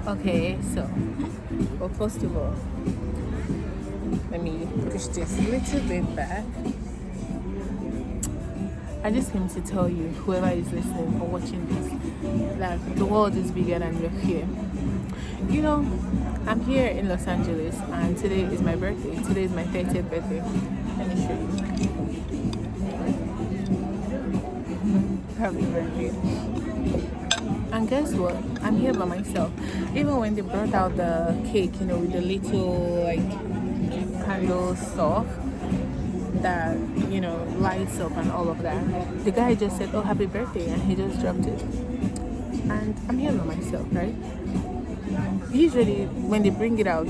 Okay, so, well, first of all, let me push this a little bit back. I just came to tell you, whoever is listening or watching this, that the world is bigger than your fear. You know, I'm here in Los Angeles and today is my birthday. Today is my 30th birthday. Let me show you. Happy birthday. And guess what? I'm here by myself. Even when they brought out the cake, with the little candle stuff that lights up and all of that, the guy just said, "Oh, happy birthday," and he just dropped it. And I'm here by myself, right? Usually, when they bring it out,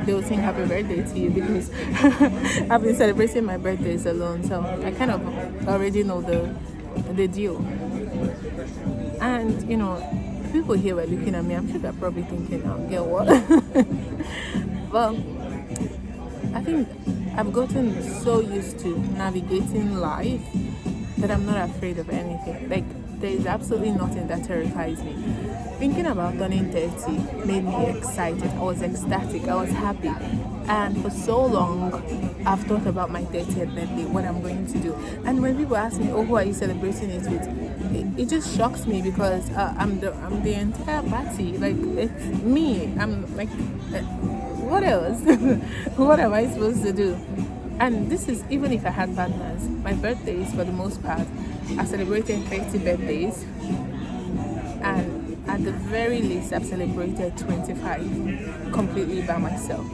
they will sing happy birthday to you because I've been celebrating my birthdays alone, so I kind of already know the deal. And people here were looking at me. I'm sure they're probably thinking, "Oh, get what?" Well, I think I've gotten so used to navigating life that I'm not afraid of anything. There is absolutely nothing that terrifies me. Thinking about turning 30 made me excited. I was ecstatic. I was happy. And for so long, I've thought about my 30th birthday, what I'm going to do. And when people ask me, "Oh, who are you celebrating it with?" It just shocks me because I'm the entire party. It's me. I'm what else? What am I supposed to do? And this is even if I had partners. My birthdays, for the most part, I celebrated 30 birthdays, and at the very least, I've celebrated 25 completely by myself.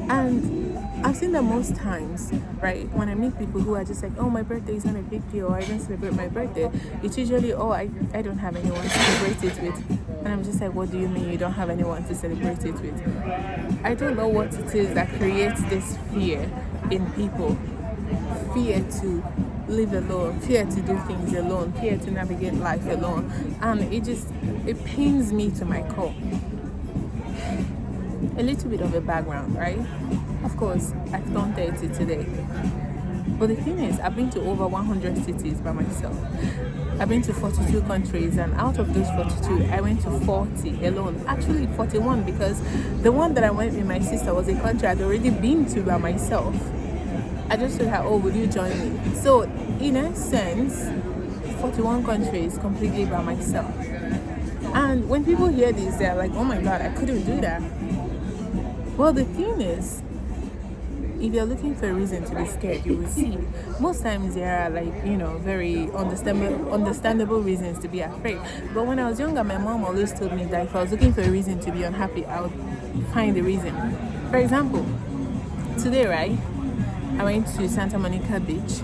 And I've seen that most times, right? When I meet people who are just like, "Oh, my birthday is not a big deal," or "I don't celebrate my birthday," it's usually, "Oh, I don't have anyone to celebrate it with." And I'm just like, "What do you mean you don't have anyone to celebrate it with?" I don't know what it is that creates this fear in people. Fear to live alone, fear to do things alone, fear to navigate life alone. And it pains me to my core. A little bit of a background, right? Of course, I've turned 30 today. But the thing is, I've been to over 100 cities by myself. I've been to 42 countries, and out of those 42, I went to 40 alone. Actually, 41, because the one that I went with my sister was a country I'd already been to by myself. I just told her, "Oh, will you join me?" So, in a sense, 41 countries completely by myself. And when people hear this, they're like, "Oh my God, I couldn't do that." Well, the thing is, if you're looking for a reason to be scared, you will see. Most times there are very understandable reasons to be afraid. But when I was younger, my mom always told me that if I was looking for a reason to be unhappy, I would find the reason. For example, today, right? I went to Santa Monica Beach,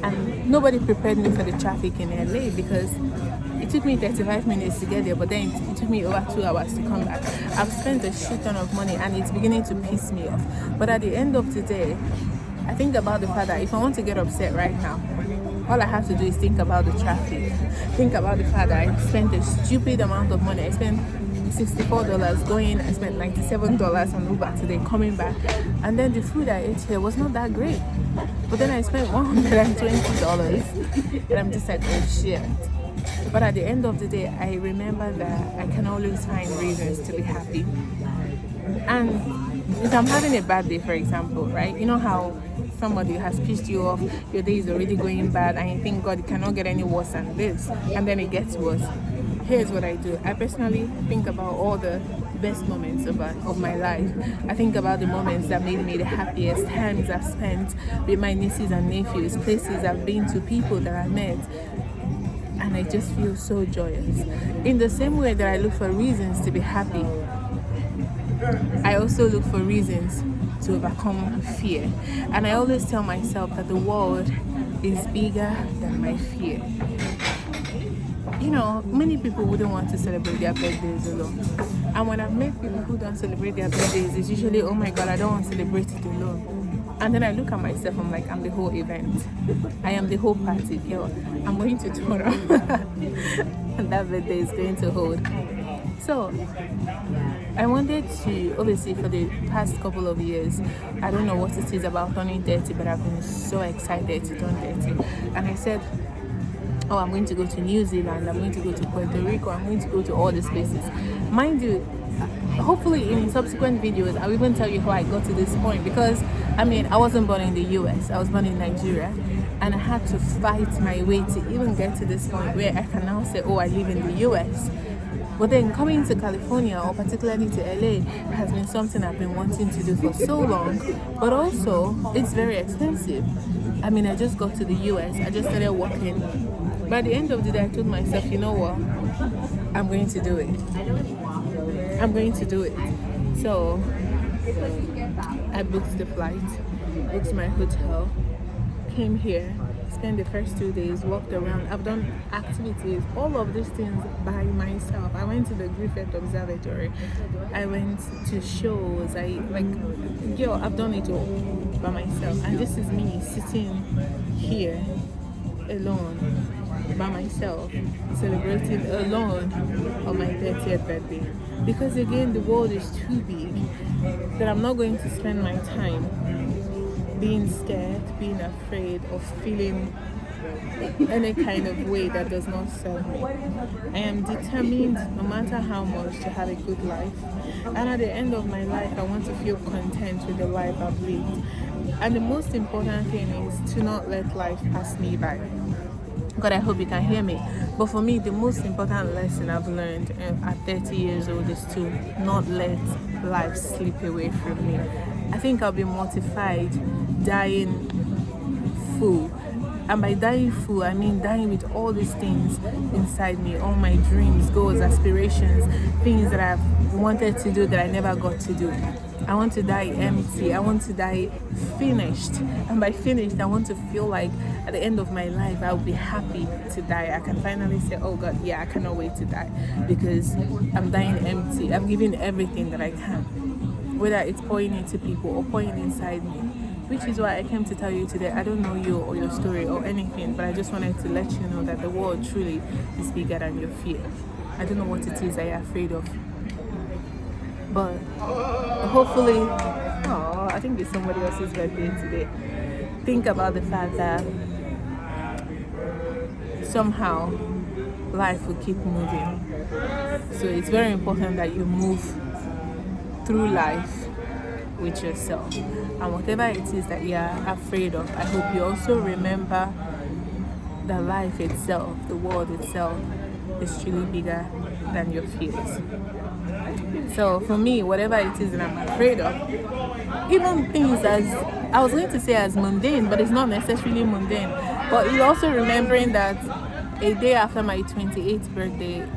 and nobody prepared me for the traffic in LA because it took me 35 minutes to get there, but then it took me over 2 hours to come back. I've spent a shit ton of money, and it's beginning to piss me off. But at the end of the day, I think about the fact that if I want to get upset right now, all I have to do is think about the traffic. Think about the fact that I spent a stupid amount of money. I spent $64 going, I spent $97 on Uber today coming back, and then the food I ate here was not that great. But then I spent $120, and I'm just like, "Oh shit." But at the end of the day, I remember that I can always find reasons to be happy. And if I'm having a bad day, for example, right? You know how somebody has pissed you off, your day is already going bad, and you think, "God, it cannot get any worse than this," and then it gets worse. Here's what I do. I personally think about all the best moments of my life. I think about the moments that made me the happiest, times I've spent with my nieces and nephews, places I've been to, people that I met, and I just feel so joyous. In the same way that I look for reasons to be happy, I also look for reasons to overcome fear. And I always tell myself that the world is bigger than my fear. Many people wouldn't want to celebrate their birthdays alone. And when I've met people who don't celebrate their birthdays, it's usually, "Oh my God, I don't want to celebrate it alone." And then I look at myself, I'm like, I'm the whole event. I am the whole party. I'm going to turn up. And that birthday is going to hold. So, I wanted to, obviously, for the past couple of years, I don't know what it is about turning 30, but I've been so excited to turn 30. And I said, oh, I'm going to go to New Zealand, I'm going to go to Puerto Rico, I'm going to go to all these places. Mind you, hopefully in subsequent videos I'll even tell you how I got to this point, because I mean, I wasn't born in the US, I was born in Nigeria, and I had to fight my way to even get to this point where I can now say, oh, I live in the US. But then coming to California, or particularly to LA, has been something I've been wanting to do for so long. But also, it's very expensive. I mean, I just got to the US, I just started working. By the end of the day, I told myself, you know what? I'm going to do it. I'm going to do it. So, I booked the flight, booked my hotel, came here, spent the first 2 days, walked around. I've done activities, all of these things by myself. I went to the Griffith Observatory. I went to shows. I've done it all by myself. And this is me sitting here alone by myself, celebrating alone on my 30th birthday. Because again, the world is too big that I'm not going to spend my time being scared, being afraid of feeling any kind of way that does not serve me. I am determined, no matter how much, to have a good life. And at the end of my life, I want to feel content with the life I've lived. And the most important thing is to not let life pass me by. God, I hope you can hear me. But for me, the most important lesson I've learned at 30 years old is to not let life slip away from me. I think I'll be mortified dying full. And by dying full, I mean dying with all these things inside me, all my dreams, goals, aspirations, things that I've wanted to do that I never got to do. I want to die empty. I want to die finished. And by finished, I want to feel like at the end of my life, I'll be happy to die. I can finally say, oh God, yeah, I cannot wait to die, because I'm dying empty. I'm giving everything that I can, whether it's pouring into people or pouring inside me. Which is why I came to tell you today. I don't know you or your story or anything, but I just wanted to let you know that the world truly is bigger than your fear. I don't know what it is that you're afraid of, but hopefully, I think it's somebody else's birthday today. Think about the fact that somehow life will keep moving. So it's very important that you move through life with yourself. And whatever it is that you're afraid of, I hope you also remember that life itself, the world itself, is truly bigger than your fears. So for me, whatever it is that I'm afraid of, even things as, I was going to say as mundane, but it's not necessarily mundane, but you're also remembering that a day after my 28th birthday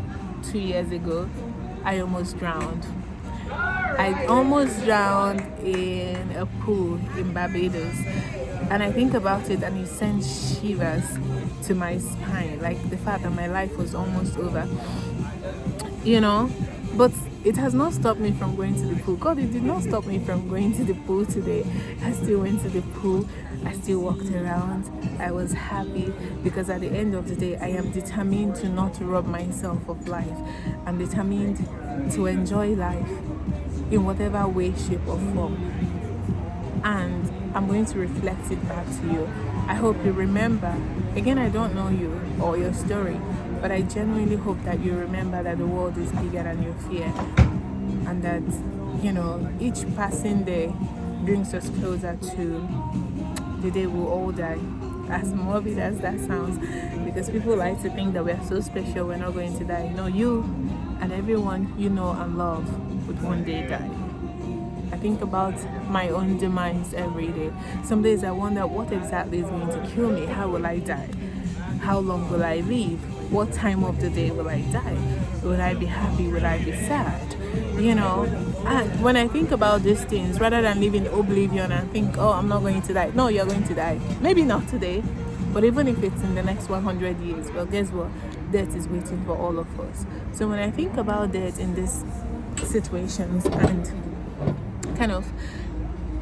2 years ago, I almost drowned. I almost drowned in a pool in Barbados, and I think about it and it sends shivers to my spine, like the fact that my life was almost over, but it has not stopped me from going to the pool. God, it did not stop me from going to the pool today. I still went to the pool, I still walked around, I was happy, because at the end of the day, I am determined to not rob myself of life. I'm determined to enjoy life in whatever way, shape or form, and I'm going to reflect it back to you. I hope you remember. Again, I don't know you or your story, but I genuinely hope that you remember that the world is bigger than your fear, and that each passing day brings us closer to the day we'll all die. As morbid as that sounds, because people like to think that we're so special, we're not going to die. No, you and everyone you know and love would one day die. I think about my own demise every day. Some days I wonder, what exactly is going to kill me? How will I die? How long will I live? What time of the day will I die? Will I be happy? Will I be sad? And when I think about these things, rather than live in oblivion and think, oh, I'm not going to die. No, you're going to die. Maybe not today, but even if it's in the next 100 years, well, guess what? Death is waiting for all of us. So when I think about death in these situations and kind of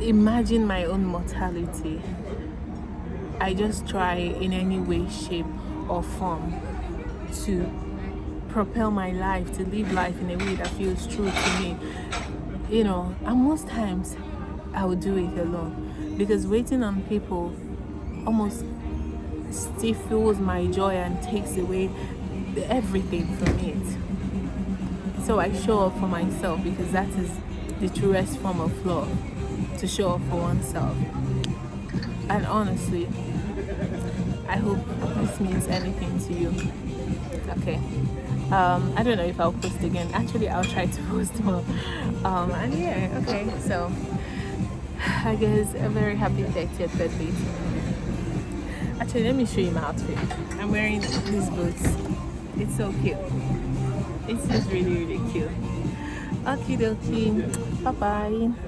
imagine my own mortality, I just try in any way, shape or form to propel my life, to live life in a way that feels true to me. And most times I would do it alone, because waiting on people almost stifles my joy and takes away everything from it. So I show up for myself because that is the truest form of love, to show up for oneself. And honestly, I hope this means anything to you. Okay. I don't know if I'll post again. Actually, I'll try to post more. And yeah, okay. So I guess a very happy 30th birthday to me. Actually, let me show you my outfit. I'm wearing these boots. It's so cute. It's just really, really cute. Okie dokie. Bye bye.